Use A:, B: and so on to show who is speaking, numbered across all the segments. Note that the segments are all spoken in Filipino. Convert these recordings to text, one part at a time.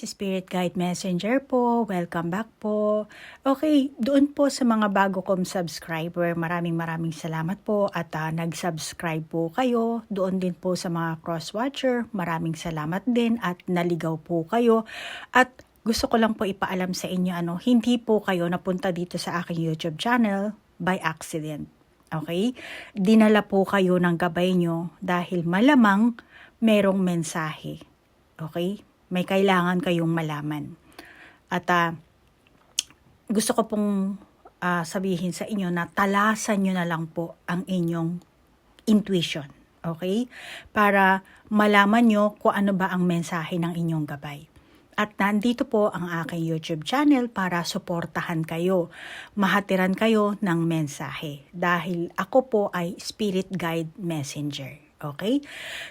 A: Spirit Guide Messenger po. Welcome back po. Okay, doon po sa mga bago kong subscriber, maraming salamat po at nag-subscribe po kayo. Doon din po sa mga cross-watcher, maraming salamat din at naligaw po kayo. At gusto ko lang po ipaalam sa inyo, hindi po kayo napunta dito sa aking YouTube channel by accident. Okay? Dinala po kayo ng gabay nyo dahil malamang merong mensahe. Okay? May kailangan kayong malaman. At gusto ko pong sabihin sa inyo na talasan nyo na lang po ang inyong intuition. Okay? Para malaman nyo kung ano ba ang mensahe ng inyong gabay. At nandito po ang aking YouTube channel para suportahan kayo, mahatiran kayo ng mensahe. Dahil ako po ay Spirit Guide Messenger. Okay?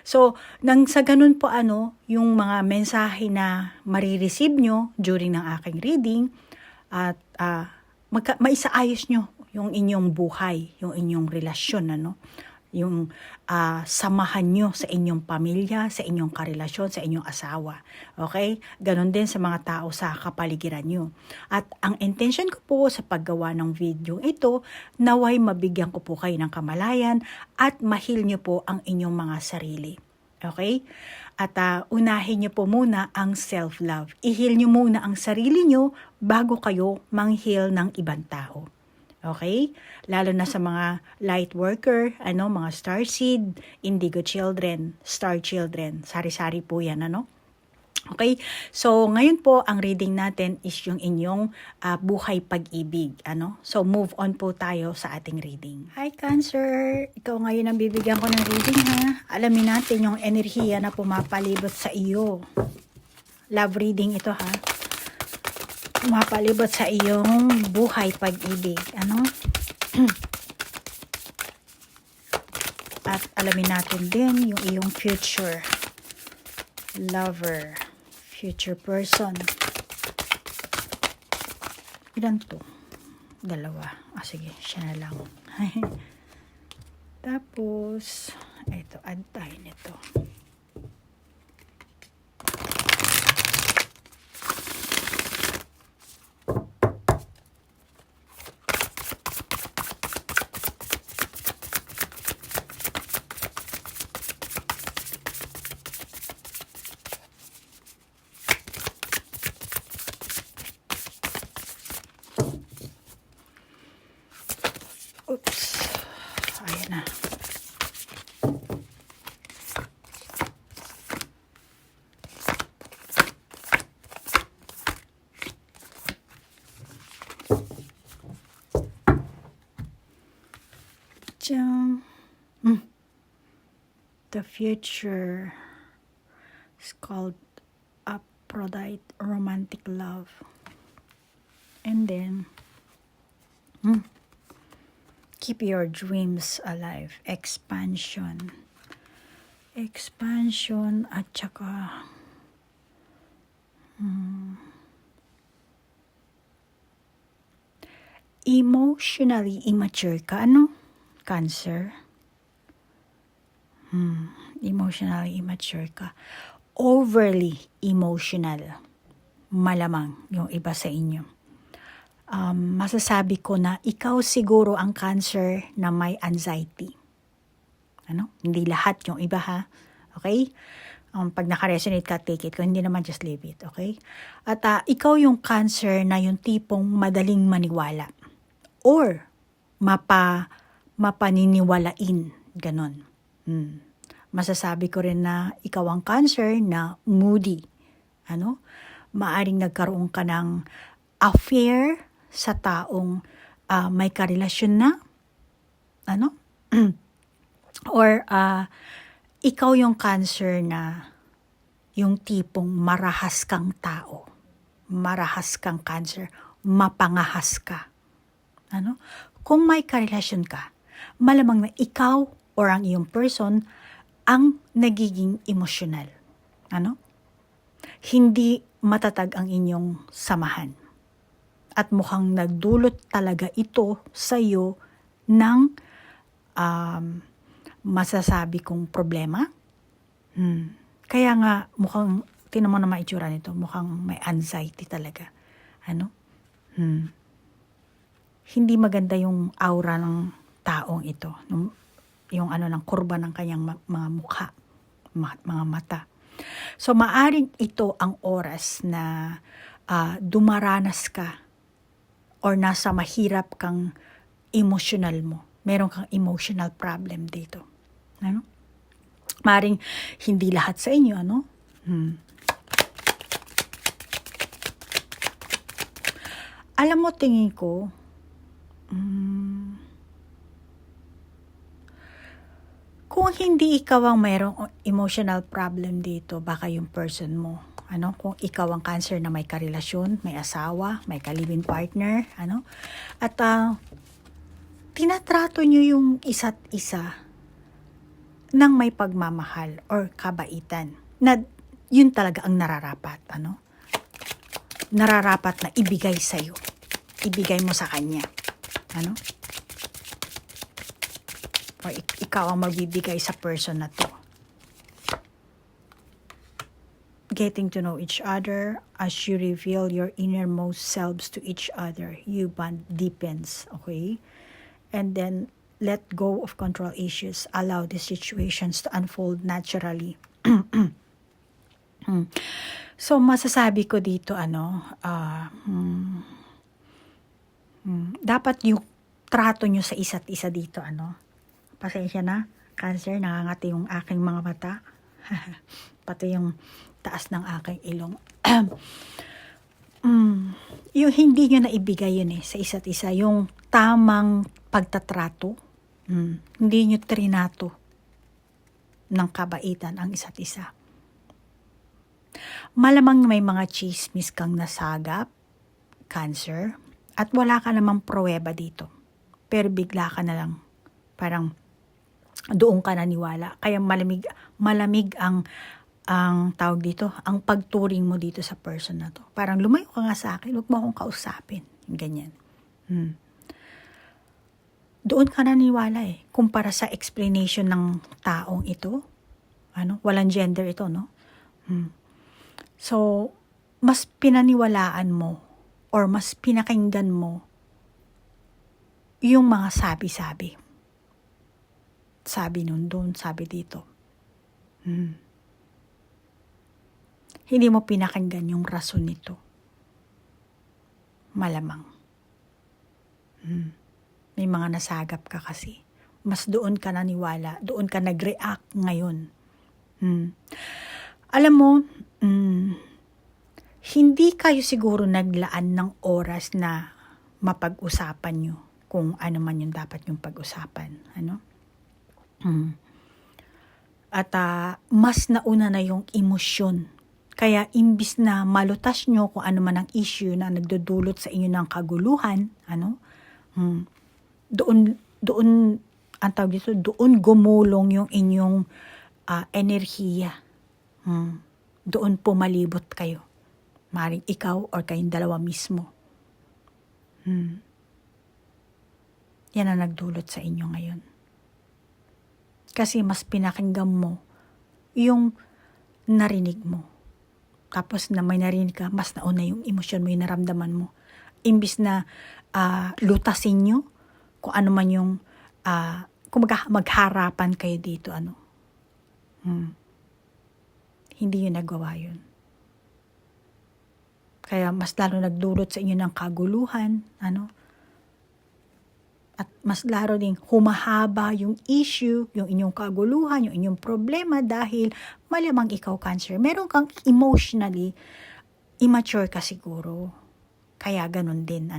A: So, nang sa ganun po yung mga mensahe na marireceive nyo during ng aking reading at maisaayos nyo yung inyong buhay, yung inyong relasyon, yung samahan nyo sa inyong pamilya, sa inyong karelasyon, sa inyong asawa. Okay? Ganon din sa mga tao sa kapaligiran nyo. At ang intention ko po sa paggawa ng video ito, naway mabigyan ko po kayo ng kamalayan at mahil nyo po ang inyong mga sarili. Okay? At unahin nyo po muna ang self-love. I-heal nyo muna ang sarili nyo bago kayo mang-heal ng ibang tao. Okay? Lalo na sa mga light worker, mga starseed, indigo children, star children. Sari-sari po yan, Okay? So, ngayon po, ang reading natin is yung inyong buhay pag-ibig, So, move on po tayo sa ating reading. Hi, Cancer! Ikaw ngayon ang bibigyan ko ng reading, ha? Alamin natin yung enerhiya na pumapalibot sa iyo. Love reading ito, ha? Mapalibot sa iyong buhay pag-ibig. At alamin natin din yung iyong future lover, future person. Ilan to? Dalawa. Sige, siya na lang. Tapos, ito, add tayo nito. Oops. Ayan na. The future is called Aphrodite romantic love. And then keep your dreams alive. Expansion at saka emotionally immature ka, Cancer? Emotionally immature ka. Overly emotional. Malamang yung iba sa inyo. Masasabi ko na ikaw siguro ang Cancer na may anxiety. Hindi lahat, yung iba, ha? Okay? Pag naka-resonate ka, take it. Kung hindi naman, just leave it. Okay? At ikaw yung Cancer na yung tipong madaling maniwala. Or mapaniniwalain. Ganon. Masasabi ko rin na ikaw ang Cancer na moody. Maaring nagkaroon ka ng affair sa taong may karelasyon na. Or ikaw yung Cancer na yung tipong marahas kang tao. Marahas kang Cancer. Mapangahas ka. Kung may karelasyon ka, malamang na ikaw or ang iyong person ang nagiging emosyonal. Hindi matatag ang inyong samahan. At mukhang nagdulot talaga ito sa iyo ng masasabi kong problema. Kaya nga mukhang Tingnan mo naman itsura nito. Mukhang may anxiety talaga. Ano? Hindi maganda yung aura ng taong ito. Yung ano ng kurba ng kanyang mga mukha, mga mata. So maaring ito ang oras na dumaranas ka or nasa mahirap kang emotional mo. Meron kang emotional problem dito. Ano? Maaring hindi lahat sa inyo, ano? Alam mo, tingin ko, kung hindi ikaw ang mayroong emotional problem dito, baka yung person mo. Ano? Kung ikaw ang Cancer na may karelasyon, may asawa, may ka-live-in partner, ano? At tinatrato nyo yung isa't isa ng may pagmamahal or kabaitan. Na yun talaga ang nararapat, ano? Nararapat na ibigay sa'yo. Ibigay mo sa kanya. Ano? O ikaw ang magbibigay sa person na to. Getting to know each other as you reveal your innermost selves to each other. You bond deepens, okay? And then, let go of control issues. Allow these situations to unfold naturally. So, masasabi ko dito, dapat yung trato nyo sa isa't isa dito, pasensya na, Cancer, nangangati yung aking mga mata. Pati yung taas ng aking ilong. Yung hindi nyo naibigay yun sa isa't isa, yung tamang pagtatrato, hindi nyo trinato ng kabaitan ang isa't isa. Malamang may mga chismis kang nasagap, Cancer, at wala ka namang pruweba dito. Pero bigla ka na lang, parang doon ka naniwala. Kaya malamig ang tawag dito, ang pagturing mo dito sa person na to. Parang lumayo ka nga sa akin, huwag mo akong kausapin. Ganyan. Doon ka naniwala kumpara sa explanation ng taong ito. Walang gender ito, no? So, mas pinaniwalaan mo or mas pinakinggan mo yung mga sabi-sabi. Sabi nun doon, sabi dito. Hindi mo pinakinggan yung rason nito. Malamang. May mga nasagap ka kasi. Mas doon ka naniwala, doon ka nag-react ngayon. Alam mo, hindi kayo siguro naglaan ng oras na mapag-usapan nyo kung ano man yung dapat yung pag-usapan. At mas nauna na yung emosyon. Kaya imbis na malutas nyo kung ano man ang issue na nagdudulot sa inyo ng kaguluhan, doon ang tawag dito, doon gumulong yung inyong enerhiya. Doon pumalibot kayo. Maring ikaw or kayong dalawa mismo. Yan ang nagdulot sa inyo ngayon. Kasi mas pinakinggan mo yung narinig mo. Tapos na may narinig ka, mas nauna yung emosyon mo, yung naramdaman mo. Imbis na lutasin nyo kung ano man yung, kung magharapan kayo dito, hindi yun nagawa yun. Kaya mas lalo nagdulot sa inyo ng kaguluhan, at mas lalo ding humahaba yung issue, yung inyong kaguluhan, yung inyong problema dahil malamang ikaw, Cancer, meron kang emotionally immature ka siguro. Kaya ganun din,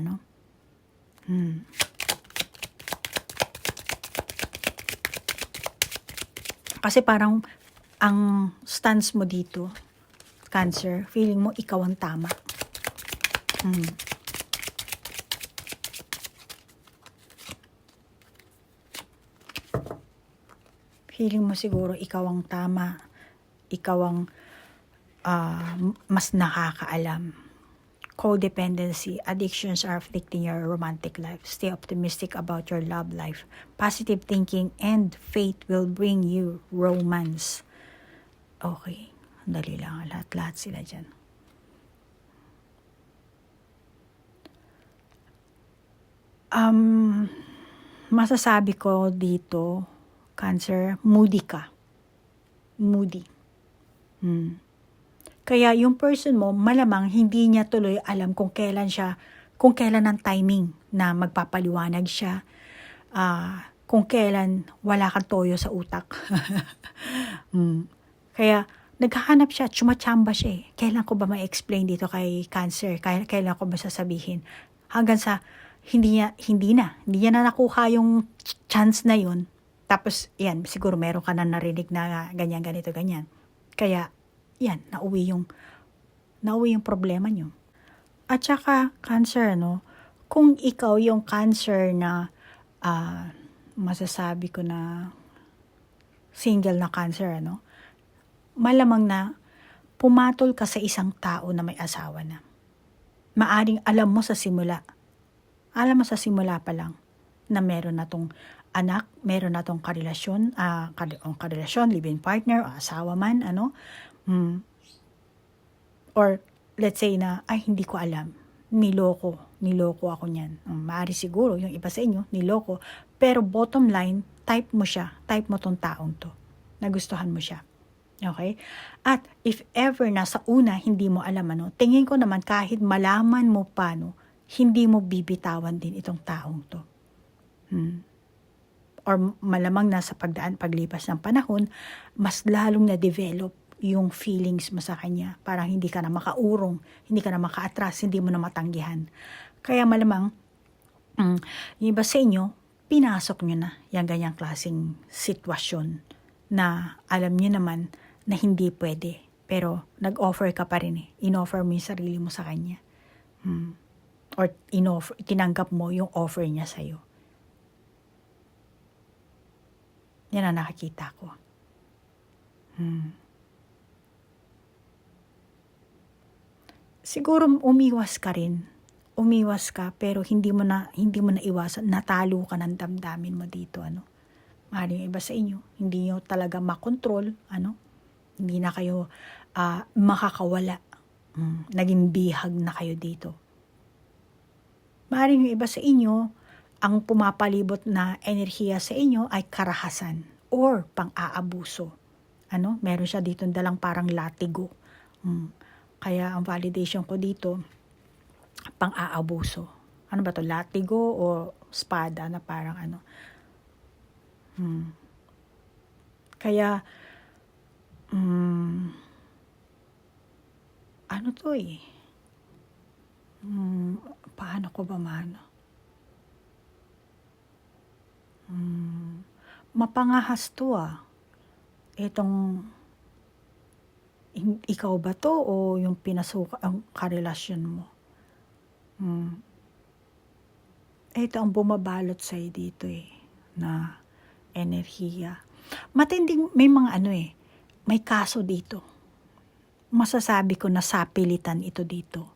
A: Kasi parang ang stance mo dito, Cancer, feeling mo ikaw ang tama. Feeling mo siguro ikaw ang tama, ikaw ang mas nakakaalam. Codependency, addictions are afflicting your romantic life. Stay optimistic about your love life. Positive thinking and faith will bring you romance. Okay. Dali lang, lahat-lahat sila dyan. Masasabi ko dito, Cancer, moody ka. Moody. Kaya yung person mo, malamang hindi niya tuloy alam kung kailan ang timing na magpapaliwanag siya, kung kailan wala kang toyo sa utak. Kaya naghahanap siya, tsumachamba siya eh. Kailan ko ba ma-explain dito kay Cancer? Kailan ko ba sasabihin? Hanggang sa hindi niya na nakuha yung chance na yun. Tapos, yan, siguro meron ka na narinig na ganyan, ganito, ganyan. Kaya, yan, nauwi yung problema nyo. At saka, Cancer, no? Kung ikaw yung Cancer na, masasabi ko na single na Cancer, no? Malamang na pumatol ka sa isang tao na may asawa na. Maaring alam mo sa simula pa lang na meron na tong anak, meron na tong karelasyon, live-in partner, asawa man, or let's say na, ay hindi ko alam, niloko ako niyan. Maari siguro yung iba sa inyo, niloko, pero bottom line, type mo tong taong to, nagustuhan mo siya. Okay? At if ever na sa una hindi mo alam tingin ko naman kahit malaman mo pa hindi mo bibitawan din itong taong to. Or malamang na sa paglipas ng panahon, mas lalong na-develop yung feelings mo sa kanya. Parang hindi ka na makaurong, hindi ka na makaatras, hindi mo na matanggihan. Kaya malamang, yung iba sa inyo, pinasok nyo na yung ganyang klaseng sitwasyon na alam nyo naman na hindi pwede. Pero nag-offer ka pa rin eh. In-offer mo yung sarili mo sa kanya. Or tinanggap mo yung offer niya sa'yo. Yan ang nakikita ko. Siguro umiwas ka rin. Umiwas ka pero hindi mo na iwasan. Natalo ka ng damdamin mo dito. Maaaring iba sa inyo, hindi nyo talaga makontrol. Hindi na kayo makakawala. Naging bihag na kayo dito. Maaaring yung iba sa inyo, ang pumapalibot na enerhiya sa inyo ay karahasan or pang-aabuso. Meron siya dito dalang parang latigo. Kaya ang validation ko dito, pang-aabuso. Ano ba to? Latigo o espada na parang Kaya, ano to eh? Paano ko ba mapangahas to Itong, ikaw ba to o yung pinasuka ang karelasyon mo? Ito ang bumabalot sa'yo dito na enerhiya. Matinding, may mga may kaso dito. Masasabi ko na sapilitan ito dito.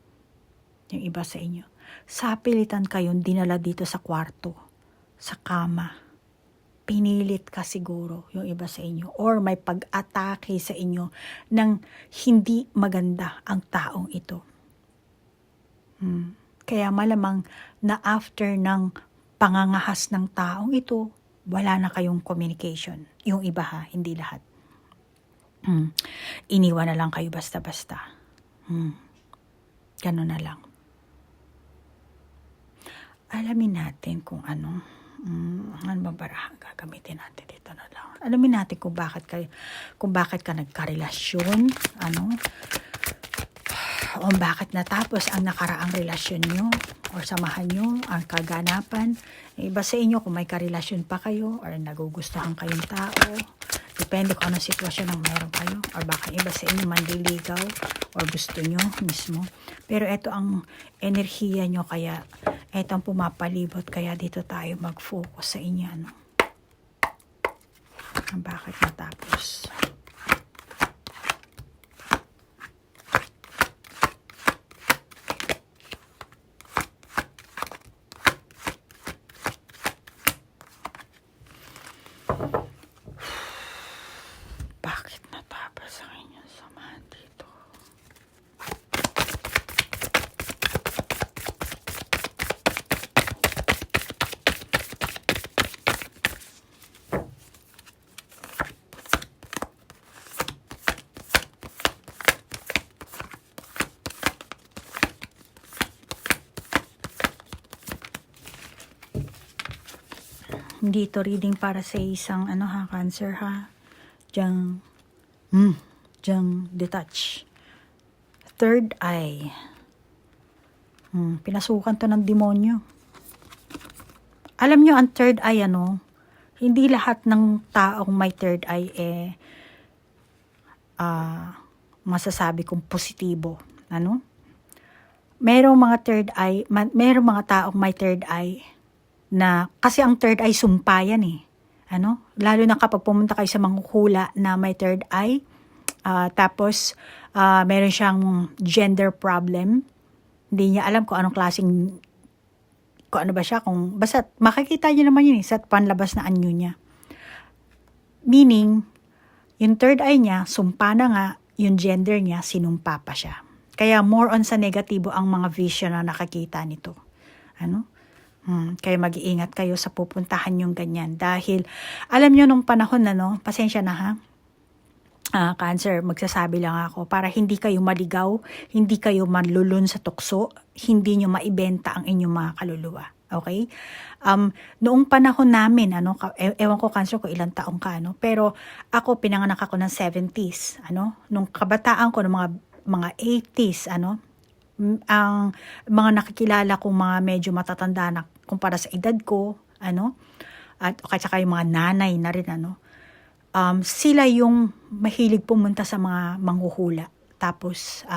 A: Yung iba sa inyo. Sapilitan kayong dinala dito sa kwarto, sa kama. Pinilit ka siguro yung iba sa inyo. Or may pag-atake sa inyo ng hindi maganda ang taong ito. Kaya malamang na after ng pangangahas ng taong ito, wala na kayong communication. Yung iba hindi lahat. Iniwan na lang kayo basta-basta. Ganun na lang. Alamin natin kung ano ba barahan gagamitin natin dito na lang. Alamin natin kung bakit ka nagkarelasyon, o bakit natapos ang nakaraang relasyon nyo or samahan nyo, ang kaganapan. Iba sa inyo kung may karelasyon pa kayo or nagugustuhan kayong tao. Depende kung anong sitwasyon ang meron kayo. Or baka iba sa inyo manliligaw or gusto nyo mismo. Pero ito ang enerhiya nyo, kaya ito ang pumapalibot. Kaya dito tayo mag-focus sa inyo. Ang bakit natapos. Bakit natapos ang inyong samahan? Hindi ito reading para sa isang ano ha, Cancer ha. Diyang detach. Third eye. Pinasukan to ng demonyo. Alam nyo, ang third eye ano, hindi lahat ng taong may third eye masasabi kong positibo. Ano? Merong mga third eye, merong mga taong may third eye na, kasi ang third eye sumpa yan Ano? Lalo na kapag pumunta kayo sa manghula na may third eye, tapos meron siyang gender problem. Hindi niya alam kung anong klaseng, kung ano ba siya, kung basta makikita niyo naman yun sa panlabas na anyo niya. Meaning, yung third eye niya, sumpa na nga, yung gender niya, sinumpa pa siya. Kaya more on sa negatibo ang mga vision na nakakita nito. Ano? Kaya mag-iingat kayo sa pupuntahan yung ganyan. Dahil, alam nyo nung panahon na pasensya na ha, Cancer, magsasabi lang ako para hindi kayo maligaw, hindi kayo malulun sa tukso, hindi nyo maibenta ang inyong mga kaluluwa. Okay? Noong panahon namin, ewan ko Cancer ko ilang taong ka, pero ako pinanganak ako ng 70s, nung kabataan ko ng mga 80s, ang mga nakikilala kong mga medyo matatanda na kumpara sa edad ko, at saka yung mga nanay na rin, sila yung mahilig pumunta sa mga manghuhula. Tapos,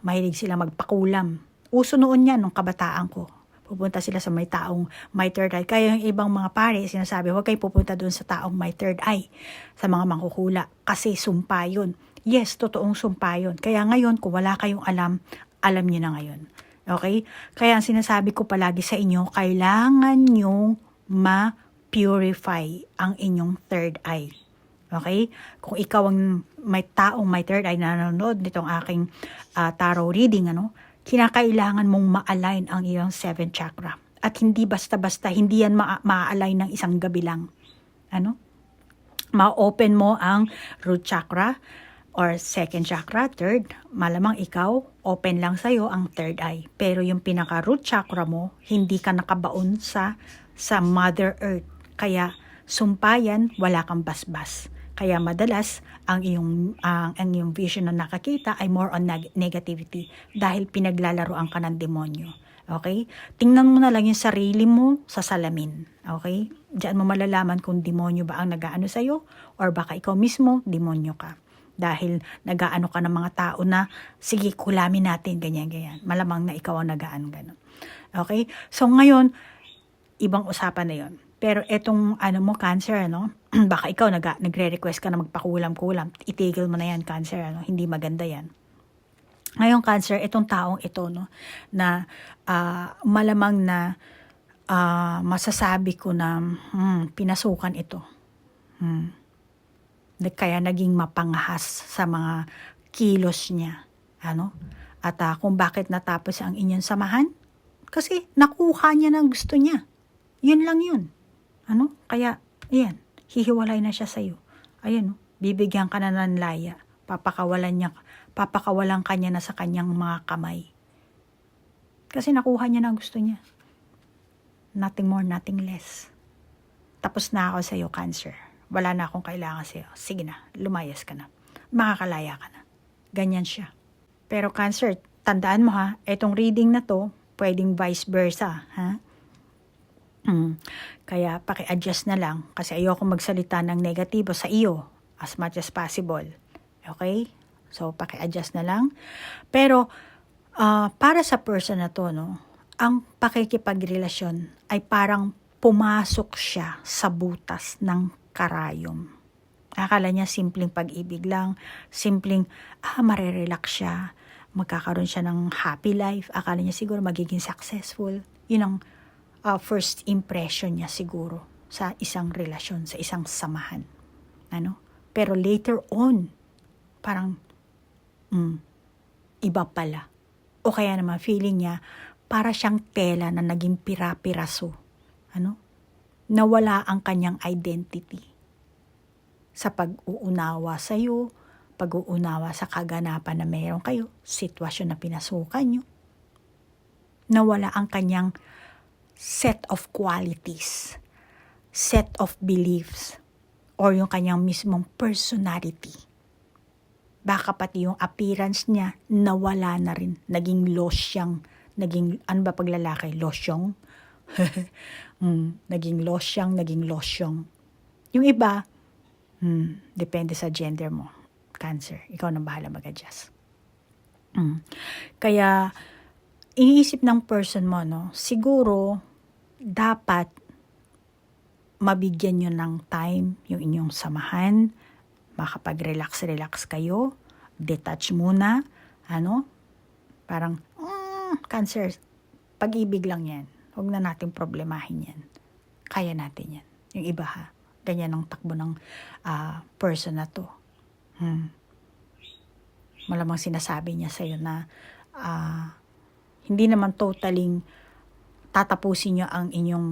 A: mahilig sila magpakulam. Uso noon yan, nung kabataan ko. Pupunta sila sa may taong may third eye. Kaya yung ibang mga pare, sinasabi, huwag kayo pupunta doon sa taong may third eye, sa mga manghuhula. Kasi sumpa yun. Yes, totoong sumpa yun. Kaya ngayon, kung wala kayong alam nyo na ngayon. Okay? Kaya ang sinasabi ko palagi sa inyo, kailangan nyong ma-purify ang inyong third eye. Okay? Kung ikaw ang may taong may third eye na nanonood nitong aking tarot reading, kinakailangan mong ma-align ang iyong 7th chakra. At hindi basta-basta, hindi yan ma-align ng isang gabi lang. Ma-open mo ang root chakra or 2nd chakra, 3rd. Malamang ikaw, open lang sa'yo ang 3rd eye. Pero yung pinaka-root chakra mo, hindi ka nakabaon sa Mother Earth. Kaya, sumpayan, wala kang basbas. Kaya madalas ang iyong vision na nakakita ay more on negativity dahil pinaglalaroan ka ng demonyo. Okay? Tingnan mo na lang yung sarili mo sa salamin. Okay? Diyan mo malalaman kung demonyo ba ang nagaano sa'yo or baka ikaw mismo demonyo ka. Dahil nagaano ka ng mga tao na sige, kulamin natin, ganyan-ganyan. Malamang na ikaw ang nagaan gano'n. Okay? So ngayon, ibang usapan na yon. Pero etong mo, Cancer, baka ikaw nagre-request ka na magpakulam-kulam. Itigil mo na yan, Cancer, hindi maganda yan. Ngayon, Cancer, itong taong ito, na malamang na masasabi ko na pinasukan ito. Kaya naging mapangahas sa mga kilos niya. At kung bakit natapos ang inyong samahan? Kasi nakuha niya ng gusto niya. Yun lang yun. Kaya, ayan, hihiwalay na siya sa'yo. Ayan, bibigyan ka na ng laya. Papakawalan ka niya na sa kanyang mga kamay. Kasi nakuha niya na gusto niya. Nothing more, nothing less. Tapos na ako sa'yo, Cancer. Wala na akong kailangan sa'yo. Sige na, lumayas ka na. Makakalaya ka na. Ganyan siya. Pero Cancer, tandaan mo ha, itong reading na to, pwedeng vice versa, ha? Kaya paki-adjust na lang kasi ayoko magsalita ng negatibo sa iyo as much as possible. Okay? So, paki-adjust na lang. Pero, para sa person na to, ang pakikipagrelasyon ay parang pumasok siya sa butas ng karayom. Akala niya simpleng pag-ibig lang, simpleng marerelax siya, magkakaroon siya ng happy life. Akala niya siguro magiging successful. Yun ang first impression niya siguro sa isang relasyon, sa isang samahan. Pero later on, parang iba pala. O kaya naman feeling niya, para siyang tela na naging pira-piraso. Nawala ang kanyang identity. Sa pag-uunawa sa iyo, pag-uunawa sa kaganapan na meron kayo, sitwasyon na pinasukan nyo. Nawala ang kanyang set of qualities. set of beliefs or yung kanyang mismong personality. Baka pati yung appearance niya nawala na rin. Naging losyang, ano ba pag lalaki? Losyong? Naging losyang. Yung iba, depende sa gender mo. Cancer, ikaw na bahala mag-adjust. Kaya, iniisip ng person mo, no, siguro, dapat mabigyan nyo ng time yung inyong samahan, makapag-relax kayo, detach muna, parang, Cancer, pag-ibig lang yan. Huwag na natin problemahin yan. Kaya natin yan. Yung iba ha, ganyan ang takbo ng person na to. Malamang sinasabi niya sa'yo na hindi naman totaling tatapusin niyo ang inyong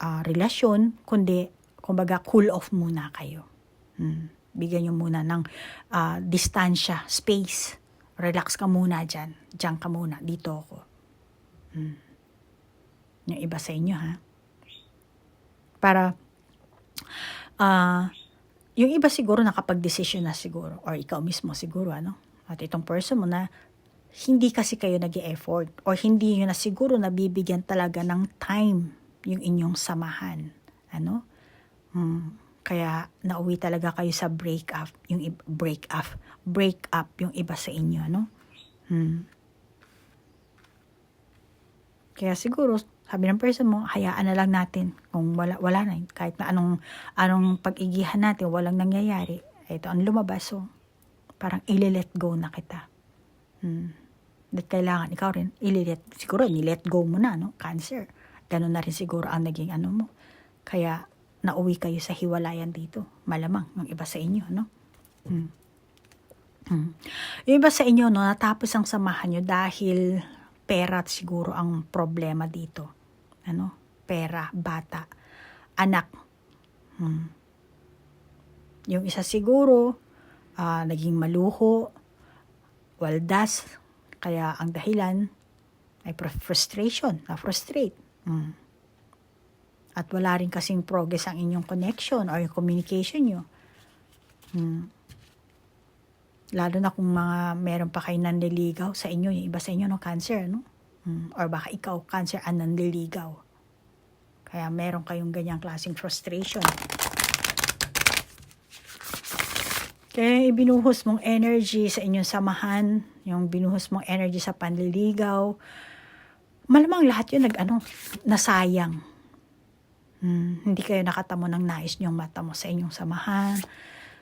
A: relasyon, kundi, kumbaga, cool off muna kayo. Bigyan niyo muna ng distansya, space. Relax ka muna dyan. Diyan ka muna. Dito ako. Yung iba sa inyo, ha? Para, yung iba siguro nakapag-desisyon na siguro. Or ikaw mismo siguro, At itong person mo na hindi kasi kayo nag-e-effort. Or hindi nyo na siguro nabibigyan talaga ng time yung inyong samahan. Kaya nauwi talaga kayo sa break up yung iba sa inyo, Kaya siguro, sabi ng person mo, hayaan na lang natin kung wala na, kahit na anong pag-igihan natin, walang nangyayari. Ito ang lumabas, so parang i-let go na kita. That kailangan, ikaw rin, siguro ni-let go mo na, Cancer. Ganun na rin siguro ang naging mo. Kaya, nauwi kayo sa hiwalayan dito. Malamang, ng iba sa inyo, Yung iba sa inyo, natapos ang samahan nyo dahil pera siguro ang problema dito. Pera, bata, anak. Yung isa siguro, naging maluho, waldas, kaya ang dahilan ay frustration, na-frustrate. At wala rin kasing progress ang inyong connection or yung communication nyo. Lalo na kung meron pa kayo nanliligaw sa inyo, yung iba sa inyo, Cancer, or baka ikaw, Cancer, ang nanliligaw. Kaya meron kayong ganyang klaseng frustration. Kaya ibinuhos mong energy sa inyong samahan, yung binuhos mong energy sa panliligaw, malamang lahat yun nasayang. Hindi kayo nakatamo ng nais niyong matamo sa inyong samahan,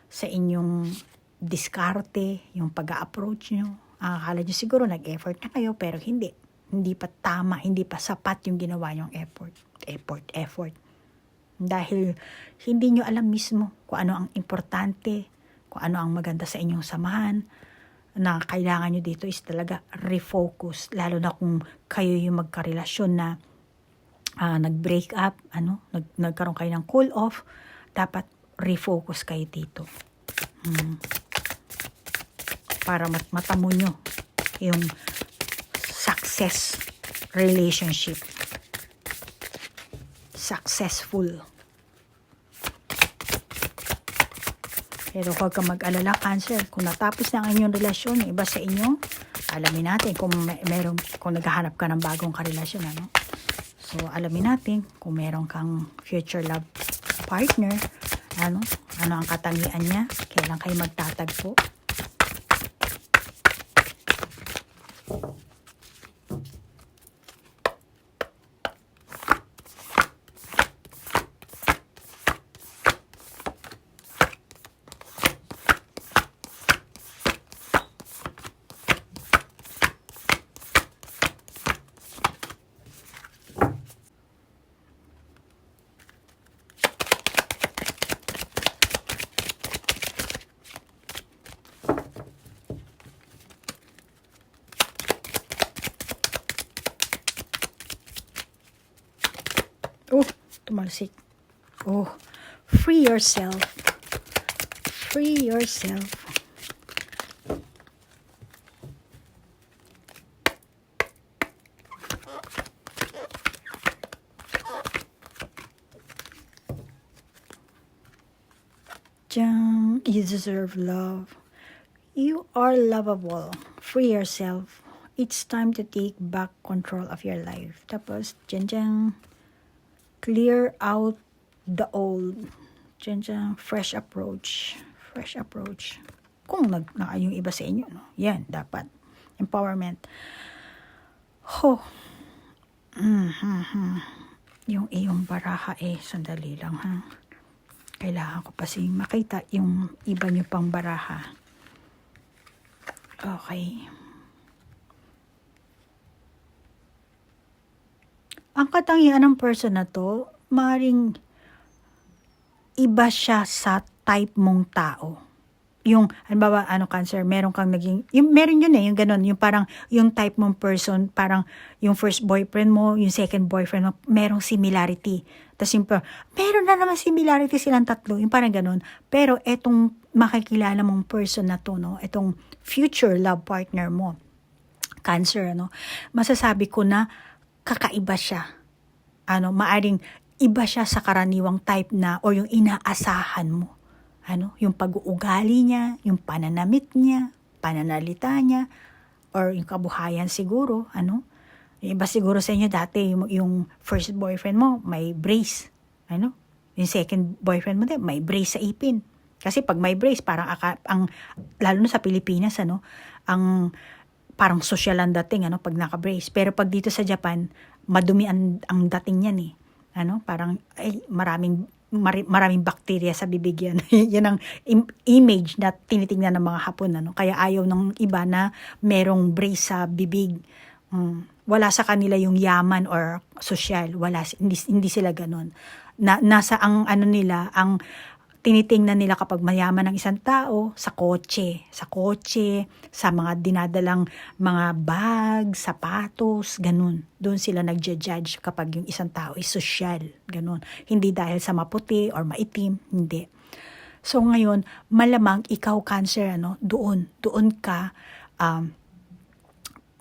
A: sa inyong diskarte, yung pag-a-approach niyo. Akala niyo siguro nag-effort na kayo, pero hindi. Hindi pa tama, hindi pa sapat yung ginawa niyong effort. Dahil hindi niyo alam mismo kung ano ang importante, kung ano ang maganda sa inyong samahan, na kailangan niyo dito is talaga refocus, lalo na kung kayo yung magkarelasyon na nag-break up, nagkaroon kayo ng cool off, dapat refocus kayo dito. Para matamo nyo yung success relationship. Successful. Pero huwag ka mag-alala, Cancer. Kung natapos na ang inyong relasyon, iba sa inyo, alamin natin kung kung naghahanap ka ng bagong karelasyon, So, alamin natin kung meron kang future love partner, ano ang katangian niya, kailan kayo magtatagpo. Oh, tumalsik. Oh, free yourself. Free yourself. Diyan, you deserve love. You are lovable. Free yourself. It's time to take back control of your life. Tapos, diyan, clear out the old. Diyan, fresh approach. Fresh approach. Kung yung iba sa inyo, no? Yan, dapat. Empowerment. Yung iyong baraha sandali lang ha. Kailangan ko kasi makita yung iba nyo pang baraha. Okay. Ang katangian ng person na to, maaaring iba siya sa type mong tao. Yung, halimbawa, Cancer, meron kang naging, meron yun yung ganun, yung parang, yung type mong person, parang, yung first boyfriend mo, yung second boyfriend mo, merong similarity. Tapos yung, meron na naman similarity silang tatlo, yung parang ganun. Pero, etong makikilala mong person na to, no, etong future love partner mo, Cancer, masasabi ko na, kakaiba siya. Maaring, iba siya sa karaniwang type na, o yung inaasahan mo. Yung pag-uugali niya, yung pananamit niya, pananalita niya, or yung kabuhayan siguro, Iba siguro sa inyo dati, yung first boyfriend mo, may brace, Yung second boyfriend mo din, may brace sa ipin. Kasi pag may brace, parang lalo na sa Pilipinas, ang parang social ang dating, pag naka-brace. Pero pag dito sa Japan, madumi ang dating niyan Parang, maraming bakterya sa bibig yan. Yan ang image na tinitingnan ng mga Hapon. Kaya ayaw ng iba na merong brace sa bibig. Wala sa kanila yung yaman or social. Wala, hindi sila ganun. Nasa ang nila, ang tinitingnan nila kapag mayaman ng isang tao, sa kotse, sa mga dinadalang mga bag, sapatos, ganun. Doon sila nagja-judge kapag yung isang tao is social, ganun. Hindi dahil sa maputi or maitim, hindi. So ngayon, malamang ikaw, Cancer, doon ka,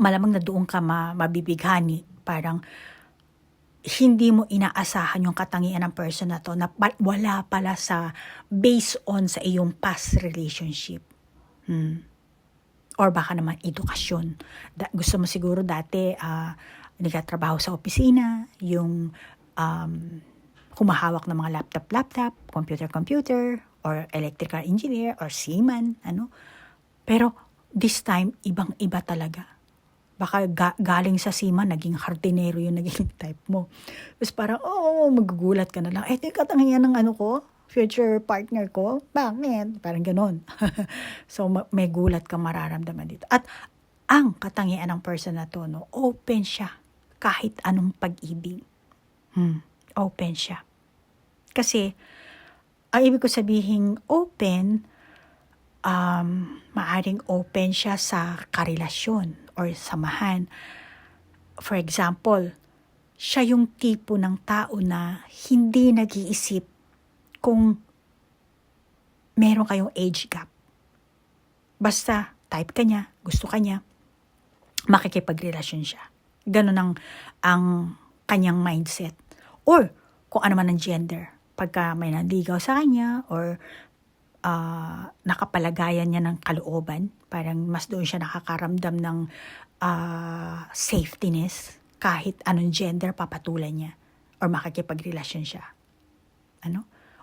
A: malamang na doon ka mabibighani, parang hindi mo inaasahan yung katangian ng person na to na wala pala sa based on sa iyong past relationship. Or baka naman edukasyon. Gusto mo siguro dati nagtatrabaho sa opisina, yung humahawak ng mga laptop, computer, or electrical engineer, or seaman, Pero this time, ibang-iba talaga. Baka galing sa seaman, naging hardinero yung naging type mo. Tapos parang, magugulat ka na lang. Ito yung katangian ng future partner ko? Bakit? Parang ganon. So, may gulat ka mararamdaman dito. At ang katangian ng person na to, open siya kahit anong pag-ibig. Open siya. Kasi, ang ibig ko sabihin, open, maaring open siya sa karelasyon or samahan. For example, siya yung tipo ng tao na hindi nag-iisip kung meron kayong age gap. Basta type ka niya, gusto ka niya, makikipagrelasyon siya. Ganun ang kanyang mindset. Or kung ano man ang gender. Pagka may nanligaw sa kanya or nakapalagayan niya ng kalooban, parang mas doon siya nakakaramdam ng safetyness, kahit anong gender papatulan niya or makikipagrelasyon siya.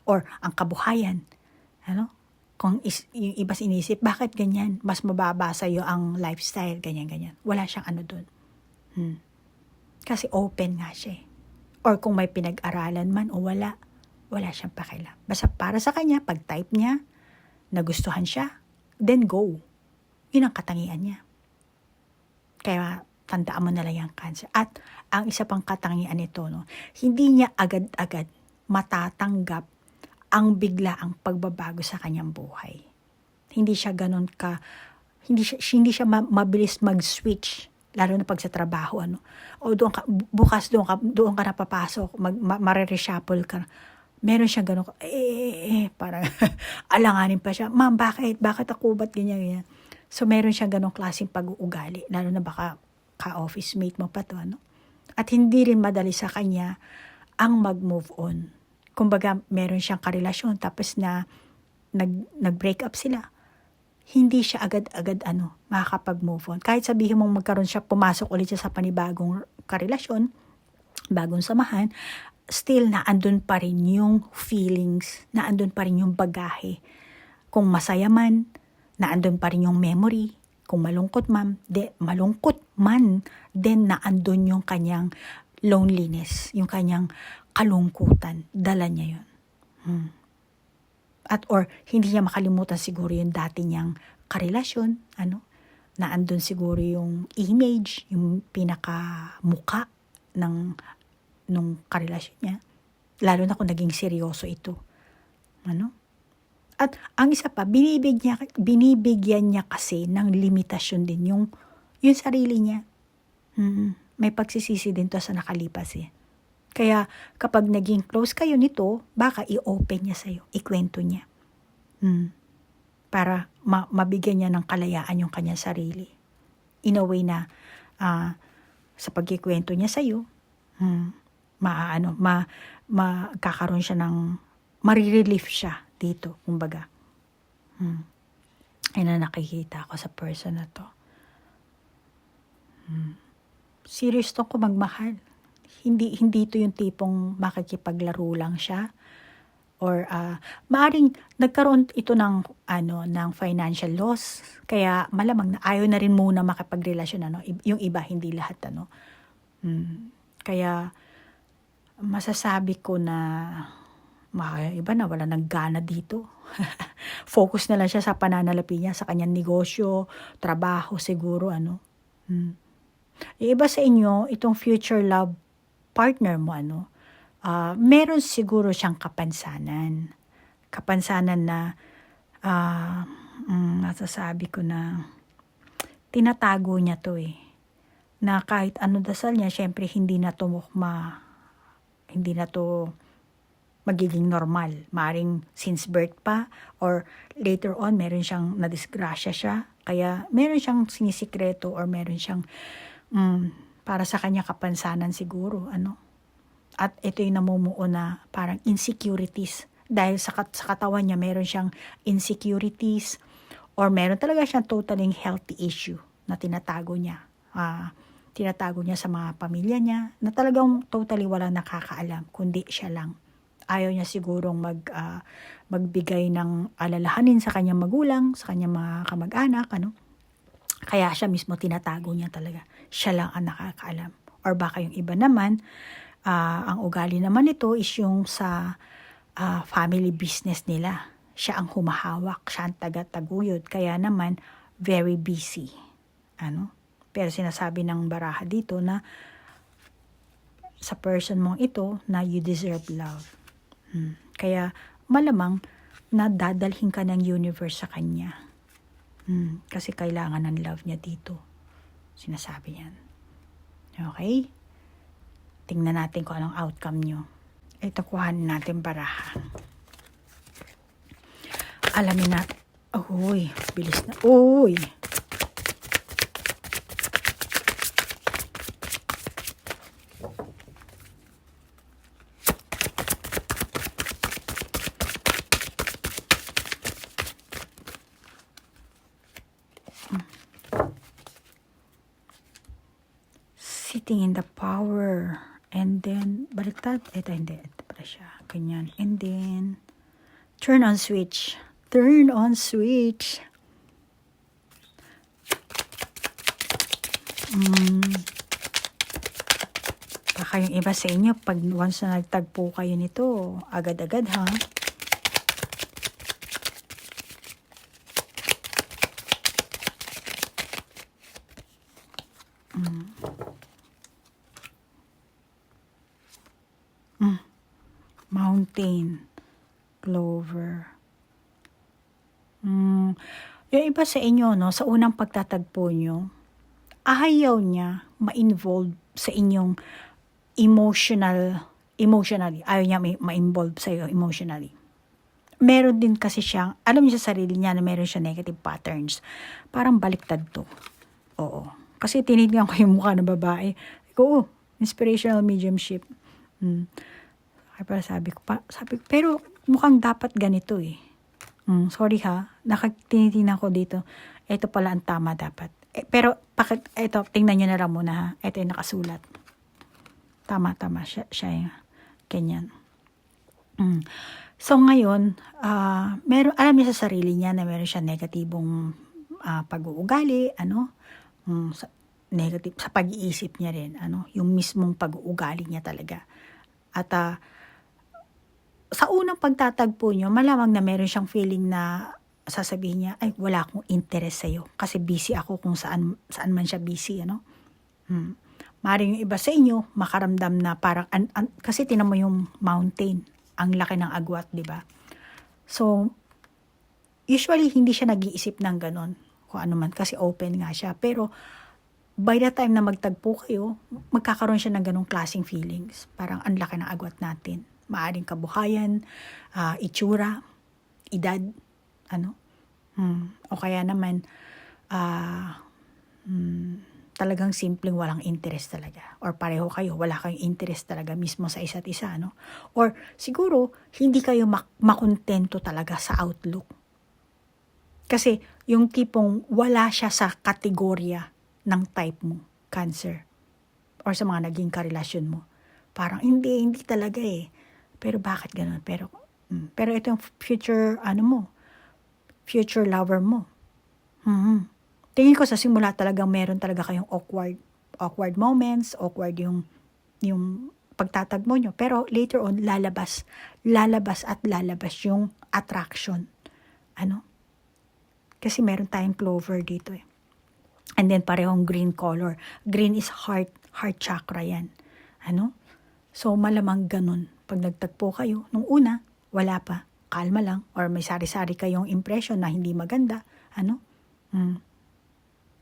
A: Or ang kabuhayan, kung yung iba sinisip, bakit ganyan? Mas mababa sa'yo ang lifestyle, ganyan. Wala siyang doon. Kasi open nga siya. Or kung may pinag-aralan man o wala siyang pakialam. Basta para sa kanya, pag type niya, nagustuhan siya, then go. Yun ang katangian niya. Kaya tandaan mo na lang yung Cancer. At ang isa pang katangian nito, hindi niya agad-agad matatanggap ang biglaang pagbabago sa kanyang buhay. Hindi siya ganun hindi siya mabilis mag-switch, lalo na pag sa trabaho, O doon ka, bukas doon ka napapasok, mare-reshuffle ka. Meron siyang gano'n, parang alanganin pa siya. Ma'am, bakit ako, ba't ganyan? So, meron siyang gano'ng klaseng pag-uugali, lalo na baka ka-office mate mo pa to, At hindi rin madali sa kanya ang mag-move on. Kumbaga, meron siyang karelasyon, tapos na nag-break up sila, hindi siya agad-agad makakapag-move on. Kahit sabihin mong magkaroon siya, pumasok ulit siya sa panibagong karelasyon, bagong samahan, still naandun pa rin yung feelings, naandun pa rin yung bagahe. Kung masaya man, naandun pa rin yung memory. Kung malungkot man, then naandun yung kanyang loneliness, yung kanyang kalungkutan. Dala niya yun. At or hindi niya makalimutan siguro yung dati niyang karelasyon, naandun siguro yung image, yung pinakamuka nung karelasyon niya. Lalo na kung naging seryoso ito. At ang isa pa, binibigyan niya kasi ng limitasyon din yung sarili niya. May pagsisisi din to sa nakalipas eh. Kaya kapag naging close kayo nito, baka i-open niya sa'yo, ikwento niya. Para mabigyan niya ng kalayaan yung kanyang sarili. In a way na sa pagkikwento niya sa'yo, magkakaroon siya ng, marirelief siya dito, kumbaga. Yan na nakikita ko sa person na to. Serious to ko magmahal. Hindi ito yung tipong makikipaglaro lang siya. Or maaring nagkaroon ito ng financial loss. Kaya malamang na ayaw na rin muna makipagrelasyon. Yung iba, hindi lahat. Kaya masasabi ko na iba na wala nang gana dito. Focus na lang siya sa pananalapi niya, sa kanyang negosyo, trabaho siguro. Yung iba sa inyo, itong future love partner mo, meron siguro siyang kapansanan. Kapansanan na, masasabi ko na, tinatago niya to eh. Na kahit dasal niya, syempre hindi na to magiging normal. Maring since birth pa, or later on, meron siyang nadisgrasya siya. Kaya meron siyang sinisikreto, or meron siyang, para sa kanya kapansanan siguro, At ito yung namumuo na parang insecurities. Dahil sa katawan niya, meron siyang insecurities, or meron talaga siyang totaling healthy issue na tinatago niya. Tinatago niya sa mga pamilya niya, na talagang totally walang nakakaalam, kundi siya lang. Ayaw niya sigurong magbigay ng alalahanin sa kanyang magulang, sa kanyang mga kamag-anak, Kaya siya mismo tinatago niya talaga. Siya lang ang nakakaalam. Or baka yung iba naman, ang ugali naman nito is yung sa family business nila. Siya ang humahawak, siya ang taga-taguyod. Kaya naman, very busy. Pero sinasabi ng baraha dito na sa person mong ito na you deserve love. Kaya malamang na dadalhin ka ng universe sa kanya. Kasi kailangan ng love niya dito. Sinasabi yan. Okay? Tingnan natin kung anong outcome nyo. Ito, kuhanin natin baraha. Alamin natin. Uy, bilis na. Uy! Sitting in the power. And then, baliktad. Ito, hindi. Ito pala siya. Ganyan. And then, turn on switch. Turn on switch. Baka yung iba sa inyo, pag once na nagtagpo kayo nito, agad-agad ha. Mountain, clover. Yung iba sa inyo, sa unang pagtatagpo nyo, ayaw niya ma-involve sa inyong emotionally. Ayaw niya ma-involve sa iyo emotionally. Meron din kasi siyang, alam niya sa sarili niya na meron siya negative patterns. Parang baliktad to. Oo. Kasi tinignan ko yung mukha ng babae. Inspirational mediumship. Kaya sabi ko, pero mukhang dapat ganito eh. Sorry ha, tinitingnan ko dito. Ito pala ang tama dapat. Pero, ito, tingnan nyo na lang muna ha. Ito yung nakasulat. Tama, siya yung ganyan. So, ngayon, alam niya sa sarili niya na meron siya negatibong pag-uugali, negative sa pag-iisip niya rin, yung mismong pag-uugali niya talaga. At, sa unang pagtatagpo niyo, malamang na meron siyang feeling na sasabihin niya, ay, wala akong interest sa'yo. Kasi busy ako kung saan man siya busy, Maring yung iba sa inyo, makaramdam na parang, kasi tinan mo yung mountain, ang laki ng agwat, di ba? So, usually, hindi siya nag-iisip ng ganon, kung ano man, kasi open nga siya. Pero, by the time na magtagpo kayo, magkakaroon siya ng ganong klaseng feelings. Parang ang laki ng agwat natin. Maaring kabuhayan, itsura, edad, o kaya naman, talagang simpleng walang interest talaga. Or pareho kayo, wala kayong interest talaga mismo sa isa't isa, Or siguro, hindi kayo makontento talaga sa outlook. Kasi yung tipong wala siya sa kategorya ng type mo, Cancer. Or sa mga naging karelasyon mo. Parang hindi talaga eh. Pero bakit ganun? Pero ito yung future, future lover mo. Tingin ko sa simula talagang meron talaga kayong awkward moments, awkward yung pagtatagmo nyo. Pero later on, lalabas yung attraction. Kasi meron tayong clover dito eh. And then parehong green color. Green is heart chakra yan. So malamang ganun. Pag nagtagpo kayo, nung una, wala pa, kalma lang, or may sari-sari kayong impression na hindi maganda,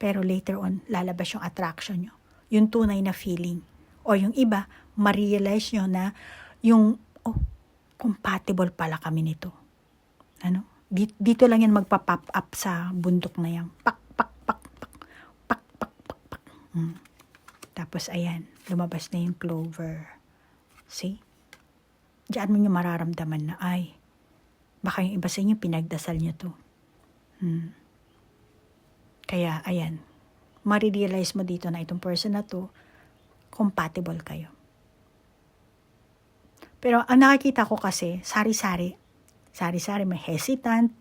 A: Pero later on, lalabas yung attraction nyo. Yung tunay na feeling. O yung iba, ma-realize nyo na yung, compatible pala kami nito. Dito lang yan magpa-pop up sa bundok na yan. Pak, pak, pak, pak, pak, pak, pak, pak. Tapos ayan, lumabas na yung clover. See? Diyan mo nyo mararamdaman na, ay, baka yung iba sa inyo, pinagdasal nyo to. Kaya, ayan, marirealize mo dito na itong person na to, compatible kayo. Pero ang nakikita ko kasi, sari-sari, may hesitant,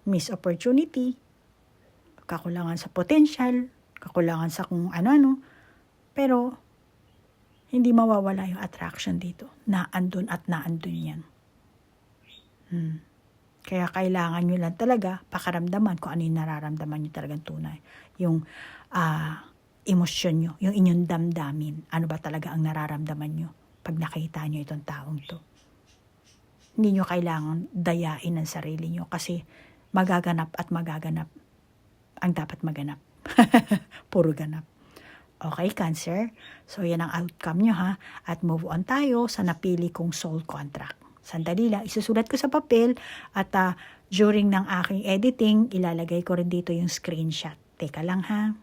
A: miss opportunity, kakulangan sa potential, kakulangan sa kung ano-ano, pero hindi mawawala yung attraction dito. Naandun yan. Kaya kailangan nyo lang talaga pakaramdaman kung ano yung nararamdaman nyo talagang tunay. Yung emosyon nyo, yung inyong damdamin. Ano ba talaga ang nararamdaman nyo pag nakita nyo itong taong to. Hindi nyo kailangan dayain ang sarili nyo kasi magaganap ang dapat maganap. Puro ganap. Okay, Cancer? So, yan ang outcome nyo ha. At move on tayo sa napili kong soul contract. Sandali lang, isusulat ko sa papel at during ng aking editing, ilalagay ko rin dito yung screenshot. Teka lang ha.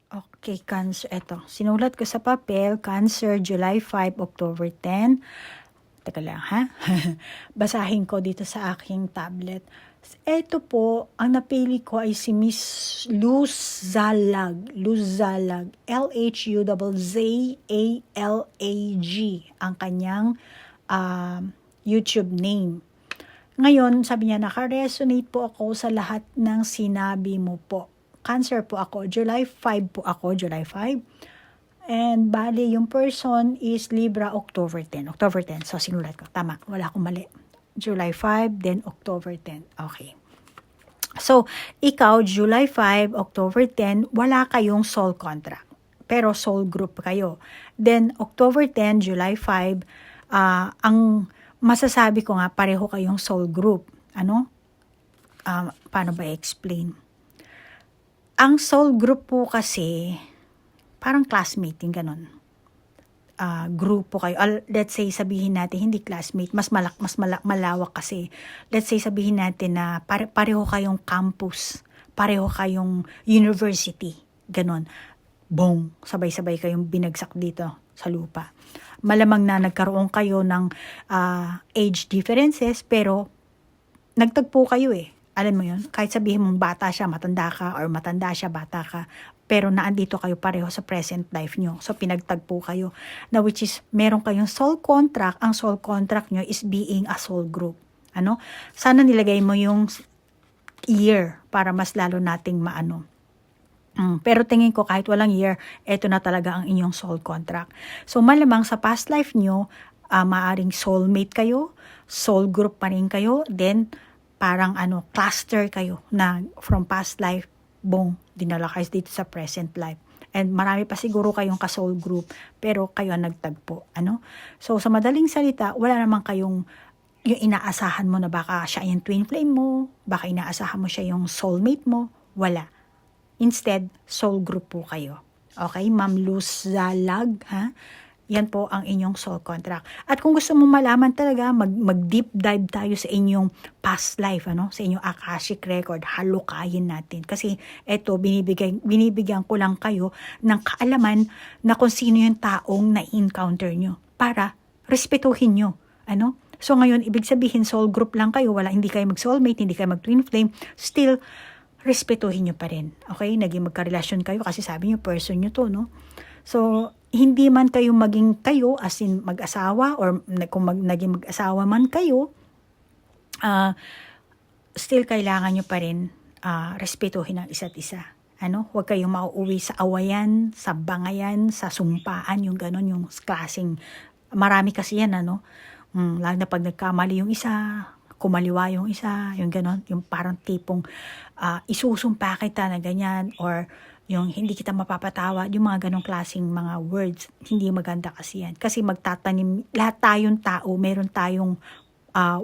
A: Okay, Cancer. Eto, sinulat ko sa papel, Cancer, July 5, October 10. Teka lang ha. Basahin ko dito sa aking tablet. Ito po, ang napili ko ay si Miss Luz Zalag. Luzzalag. Ang kanyang YouTube name. Ngayon, sabi niya, naka-resonate po ako sa lahat ng sinabi mo po. Cancer po ako. July 5 po ako. July 5. And bali, yung person is Libra, October 10. October 10. So, sinulat ko. Tama. Wala akong mali. July 5, then October 10. Okay. So, ikaw, July 5, October 10, wala kayong soul contract. Pero soul group kayo. Then, October 10, July 5, ang masasabi ko nga, pareho kayong soul group. Paano ba i-explain? Ang soul group po kasi, parang classmate, yung ganon. Grupo kayo. Let's say, sabihin natin, hindi classmate, mas malawak kasi. Let's say, sabihin natin na pareho kayong campus, pareho kayong university, ganon. Boom, sabay-sabay kayong binagsak dito sa lupa. Malamang na nagkaroon kayo ng age differences, pero nagtagpo kayo eh. Alam mo yun? Kahit sabihin mong bata siya, matanda ka, or matanda siya, bata ka, pero naandito kayo pareho sa present life nyo. So, pinagtagpo kayo. Na which is, meron kayong soul contract. Ang soul contract nyo is being a soul group. Ano? Sana nilagay mo yung year para mas lalo nating maano. Pero tingin ko kahit walang year, eto na talaga ang inyong soul contract. So, malamang sa past life nyo, maaring soulmate kayo, soul group pa rin kayo, then parang cluster kayo na from past life, dinala kayo dito sa present life. And marami pa siguro kayong ka-soul group, pero kayo ang nagtagpo. So, sa madaling salita, wala naman kayong yung inaasahan mo na baka siya yung twin flame mo, baka inaasahan mo siya yung soulmate mo, wala. Instead, soul group po kayo. Okay, Ma'am Luz Zalag, ha? Yan po ang inyong soul contract. At kung gusto mo malaman talaga, mag-deep dive tayo sa inyong past life, sa inyong Akashic record, halukayin natin. Kasi eto, binibigyan ko lang kayo ng kaalaman na kung sino yung taong na-encounter nyo para respetuhin nyo. So ngayon, ibig sabihin, soul group lang kayo, hindi kayo mag-soulmate, hindi kayo mag-twin flame, still, respetuhin nyo pa rin. Okay? Naging magkarelasyon kayo kasi sabi nyo, person nyo to, no? So, hindi man kayo maging kayo, as in mag-asawa, or kung naging mag-asawa man kayo, still kailangan nyo pa rin respetuhin ang isa't isa. Huwag kayong mauuwi sa awayan, sa bangayan, sa sumpaan, yung ganon, yung klaseng, marami kasi yan, lalo na pag nagkamali yung isa, kumaliwa yung isa, yung ganon, yung parang tipong isusumpa kita na ganyan, or yung hindi kita mapapatawa, yung mga ganong klaseng mga words, hindi maganda kasi yan. Kasi magtatanim, lahat tayong tao, meron tayong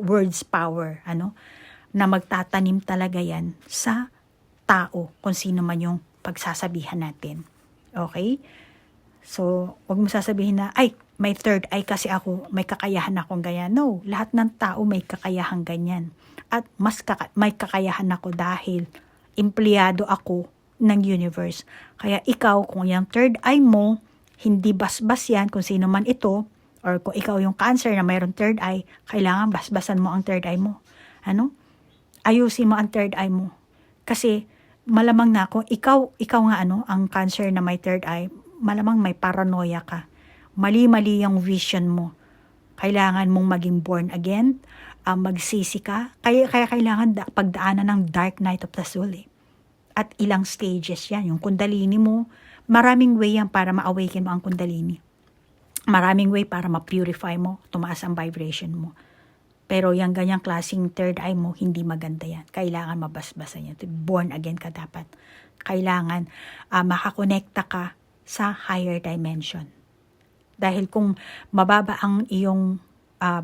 A: words power, na magtatanim talaga yan sa tao, kung sino man yung pagsasabihan natin. Okay? So, wag mo sasabihin na, ay, may third eye kasi ako, may kakayahan akong ganyan. No, lahat ng tao may kakayahan ganyan. At may kakayahan ako dahil empleyado ako ng universe. Kaya ikaw, kung yung third eye mo, hindi basbas yan, kung sino man ito, or kung ikaw yung Cancer na mayroong third eye, kailangan basbasan mo ang third eye mo. Ayusin mo ang third eye mo. Kasi, malamang na kung ikaw nga ang Cancer na may third eye, malamang may paranoia ka. Mali-mali yung vision mo. Kailangan mong maging born again, magsisi ka. Kaya kailangan pagdaanan ng dark night of the soul eh. At ilang stages yan. Yung kundalini mo, maraming way yan para ma-awaken mo ang kundalini. Maraming way para ma-purify mo, tumaas ang vibration mo. Pero yung ganyang klaseng third eye mo, hindi maganda yan. Kailangan mabasbasan yan. Born again ka dapat. Kailangan makakonekta ka sa higher dimension. Dahil kung mababa ang iyong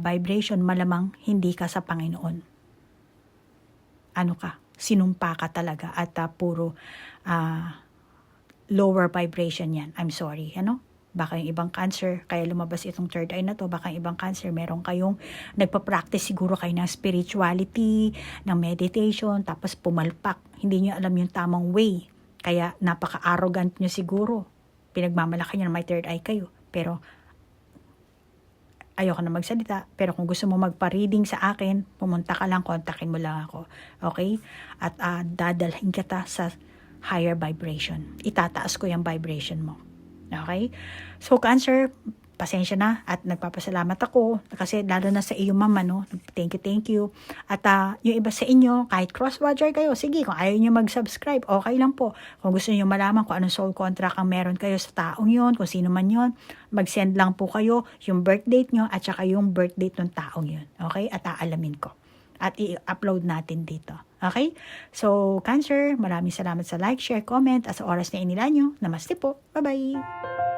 A: vibration, malamang hindi ka sa Panginoon. Sinumpa ka talaga at puro lower vibration yan. I'm sorry, Baka yung ibang Cancer, kaya lumabas itong third eye na to, baka yung ibang Cancer, meron kayong nagpa-practice siguro kayo ng spirituality, ng meditation, tapos pumalpak. Hindi nyo alam yung tamang way. Kaya napaka-arrogant nyo siguro. Pinagmamalaki nyo na may third eye kayo. Pero ayoko na magsalita, pero kung gusto mo magpa-reading sa akin, pumunta ka lang, kontakin mo lang ako. Okay? At dadalhin kita sa higher vibration. Itataas ko yung vibration mo. Okay? So, Cancer, pasensya na at nagpapasalamat ako kasi lalo na sa iyo, mama, Thank you. At yung iba sa inyo, kahit cross-watcher kayo, sige, kung ayaw nyo mag-subscribe, okay lang po. Kung gusto nyo malaman kung anong soul contract ang meron kayo sa taong yon, kung sino man yon, mag-send lang po kayo yung birth date nyo at saka yung birth date ng taong yon. Okay? At aalamin ko. At i-upload natin dito. Okay? So, Cancer, maraming salamat sa like, share, comment at sa oras na inila nyo. Namaste po. Bye-bye!